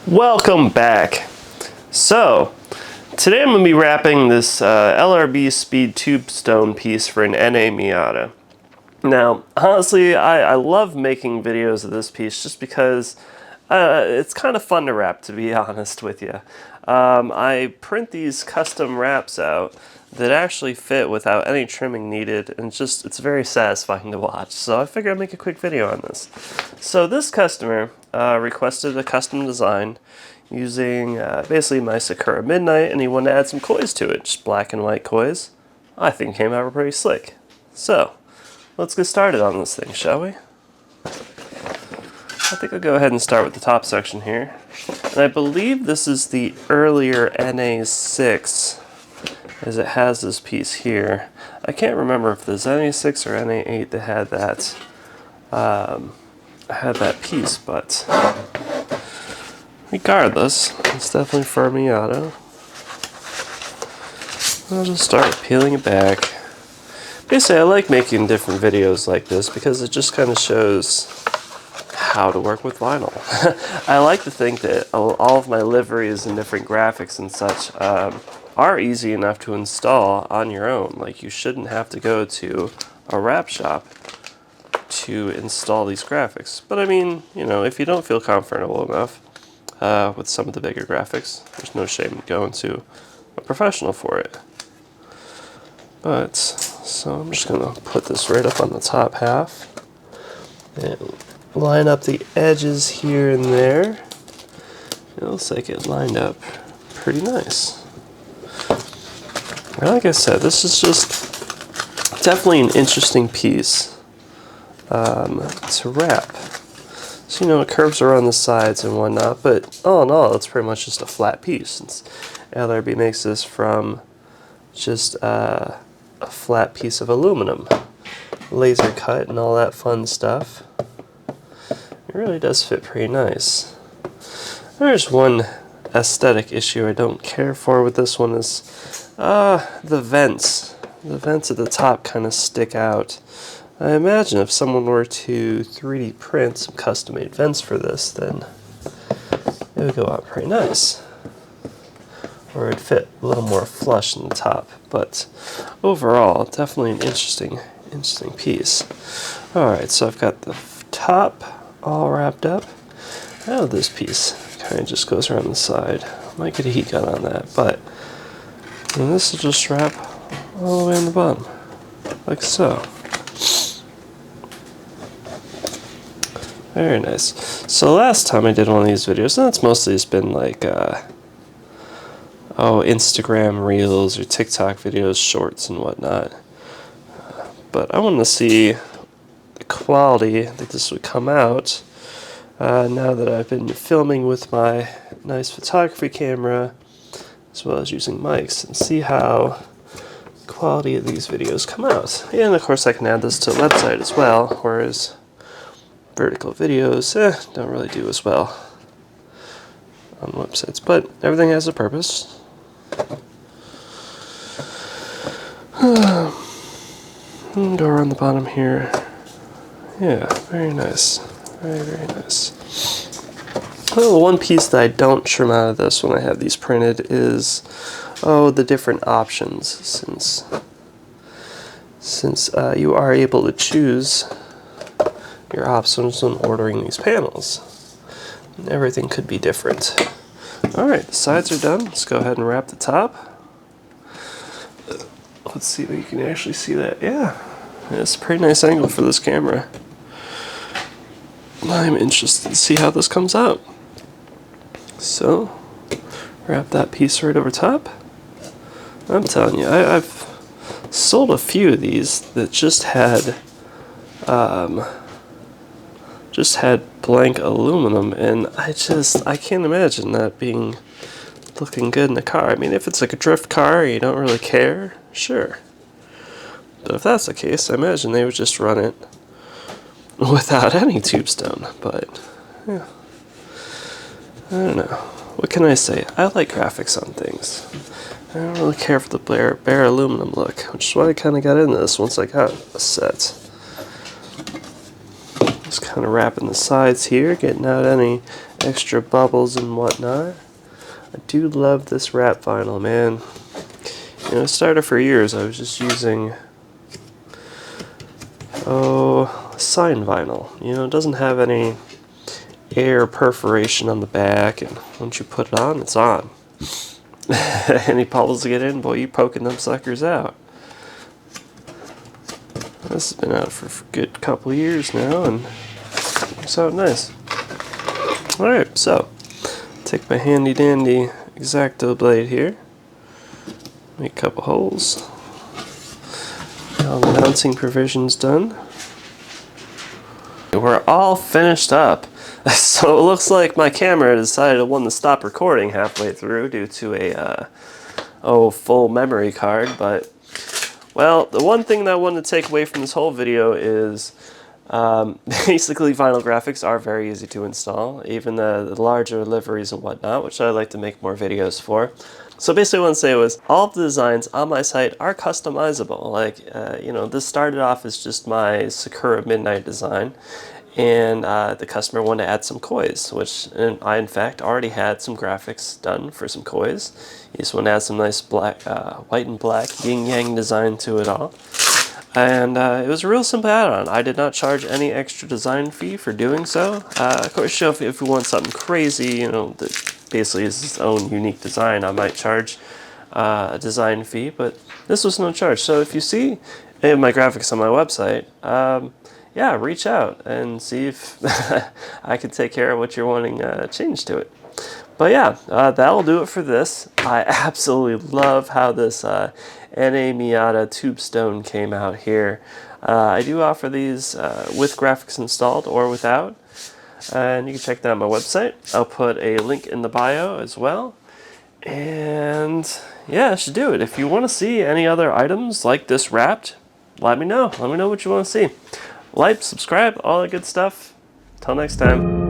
Welcome back. So, today I'm going to be wrapping this LRB Speed Tombstone piece for an NA Miata. Now, honestly, I love making videos of this piece just because it's kind of fun to wrap, to be honest with you. I print these custom wraps out that actually fit without any trimming needed, and it's very satisfying to watch. So I figured I'd make a quick video on this. So this customer requested a custom design using basically my Sakura Midnight, and he wanted to add some kois to it, just black and white kois. I think it came out pretty slick. So let's get started on this thing, shall we? I think I'll go ahead and start with the top section here. And I believe this is the earlier NA6, as it has this piece here. I can't remember if there's NA6 or NA8 that had that piece, but regardless, it's definitely for a Miata. I'll just start peeling it back. Basically, I like making different videos like this because it just kind of shows how to work with vinyl. I like to think that all of my liveries and different graphics and such are easy enough to install on your own. Like, you shouldn't have to go to a wrap shop to install these graphics. But I mean, you know, if you don't feel comfortable enough with some of the bigger graphics, there's no shame in going to a professional for it. But, so I'm just going to put this right up on the top half and line up the edges here and there. It looks like it lined up pretty nice. Like I said, this is just definitely an interesting piece to wrap. So, you know, it curves around the sides and whatnot, but all in all, it's pretty much just a flat piece, since LRB makes this from just a flat piece of aluminum, laser cut and all that fun stuff. It really does fit pretty nice. There's one aesthetic issue I don't care for with this one is the vents. The vents at the top kind of stick out. I imagine if someone were to 3D print some custom-made vents for this, then it would go out pretty nice. Or it'd fit a little more flush in the top. But overall, definitely an interesting piece. Alright, so I've got the top all wrapped up. Now this piece kind of just goes around the side. Might get a heat gun on that, but this will just wrap all the way on the bottom, like so. Very nice. So last time I did one of these videos, and it's mostly just been like Instagram Reels or TikTok videos, shorts and whatnot. But I wanted to see the quality that this would come out now that I've been filming with my nice photography camera as well as using mics, and see how the quality of these videos come out. And of course I can add this to the website as well, whereas vertical videos don't really do as well on websites, but everything has a purpose. Go around the bottom here. Yeah, very nice. Very nice. Well, the one piece that I don't trim out of this when I have these printed is the different options, since you are able to choose your options when ordering these panels. And everything could be different. Alright, the sides are done. Let's go ahead and wrap the top. Let's see if you can actually see that. Yeah, it's a pretty nice angle for this camera. I'm interested to see how this comes out. So, wrap that piece right over top. I'm telling you, I've sold a few of these that just had blank aluminum, and I can't imagine that looking good in a car. I mean, if it's like a drift car and you don't really care, sure. But if that's the case, I imagine they would just run it without any tombstone. But yeah, I don't know. What can I say? I like graphics on things. I don't really care for the bare aluminum look, which is why I kind of got into this once I got a set. Just kind of wrapping the sides here, getting out any extra bubbles and whatnot. I do love this wrap vinyl, man. You know, it started for years. I was just using, sign vinyl. You know, it doesn't have any air perforation on the back, and once you put it on, it's on. Any bubbles get in, boy, you poking them suckers out. This has been out for a good couple of years now, and it's out nice. Alright, so take my handy dandy X-Acto blade here, make a couple holes, all the mounting provisions done. We're all finished up. So it looks like my camera decided it wanted to stop recording halfway through due to a full memory card, but well, the one thing that I wanted to take away from this whole video is basically vinyl graphics are very easy to install, even the larger liveries and whatnot, which I like to make more videos for. So basically what I want to say was all of the designs on my site are customizable. Like, you know, this started off as just my Sakura Midnight design, and the customer wanted to add some kois, which I in fact already had some graphics done for some kois. You just want to add some nice black, white and black yin-yang design to it all. And it was a real simple add-on. I did not charge any extra design fee for doing so. Of course, if you want something crazy, you know, that basically is its own unique design, I might charge a design fee, but this was no charge. So if you see any of my graphics on my website, yeah, reach out and see if I can take care of what you're wanting changed to it. But yeah, that'll do it for this. I absolutely love how this NA Miata Tombstone came out here. I do offer these with graphics installed or without, and you can check that on my website. I'll put a link in the bio as well. And yeah, that should do it. If you want to see any other items like this wrapped, let me know. Let me know what you want to see. Like, subscribe, all that good stuff. Till next time.